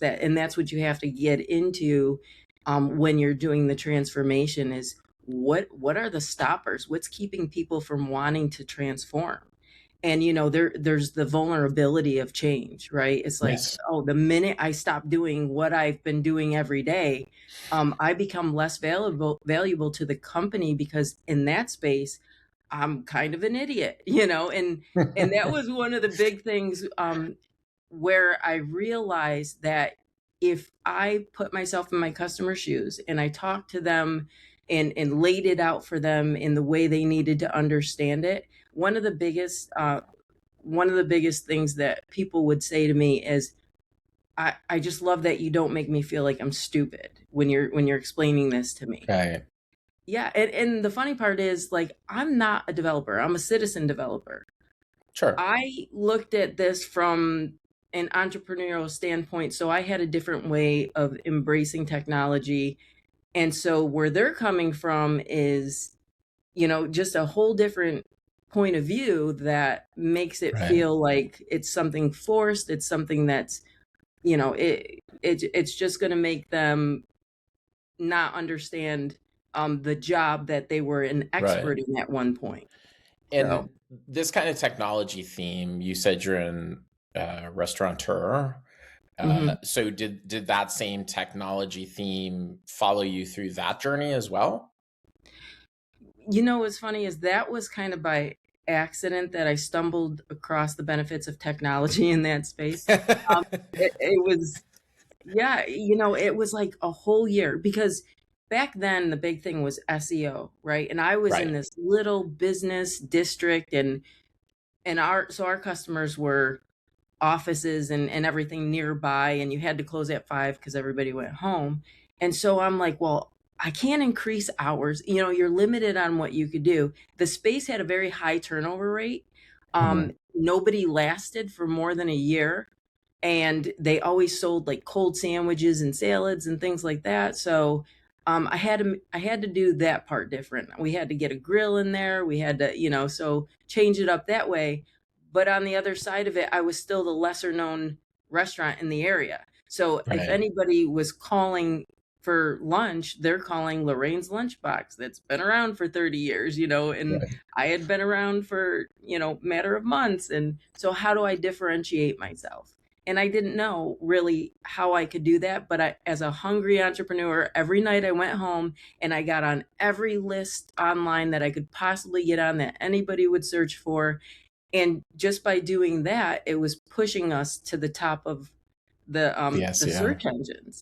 and that's what you have to get into when you're doing the transformation is what are the stoppers? What's keeping people from wanting to transform? And there's the vulnerability of change, right? It's like, Yes. oh, the minute I stop doing what I've been doing every day, I become less valuable to the company, because in that space I'm kind of an idiot, and that was one of the big things, where I realized that if I put myself in my customer's shoes and I talked to them and laid it out for them in the way they needed to understand it, one of the biggest things that people would say to me is, I just love that you don't make me feel like I'm stupid when you're explaining this to me. Right. Yeah, and the funny part is, like, I'm not a developer. I'm a citizen developer. Sure. I looked at this from an entrepreneurial standpoint, so I had a different way of embracing technology. And so where they're coming from is, just a whole different point of view that makes it Right. feel like it's something forced. It's something that's, it's just going to make them not understand the job that they were an Right. expert in at one point. So, And this kind of technology theme, you said you're an restaurateur. mhm. So did that same technology theme follow you through that journey as well? What's funny is that was kind of by accident that I stumbled across the benefits of technology in that space. Um, it was, yeah, it was like a whole year, because back then the big thing was SEO, right? And I was in Right. this little business district, and our customers were offices and everything nearby, and you had to close at 5 because everybody went home. And so I'm like, well, I can't increase hours. You're limited on what you could do. The space had a very high turnover rate. Mhm. Nobody lasted for more than a year, and they always sold like cold sandwiches and salads and things like that. So I had to do that part different. We had to get a grill in there. We had to, so change it up that way. But on the other side of it, I was still the lesser known restaurant in the area. So if Right. anybody was calling for lunch, they're calling Lorraine's Lunchbox that's been around for 30 years, and Right. I had been around for, matter of months. And so how do I differentiate myself? And I didn't know really how I could do that. But as a hungry entrepreneur, every night I went home and I got on every list online that I could possibly get on that anybody would search for. And just by doing that, it was pushing us to the top of The the SEO. search engines.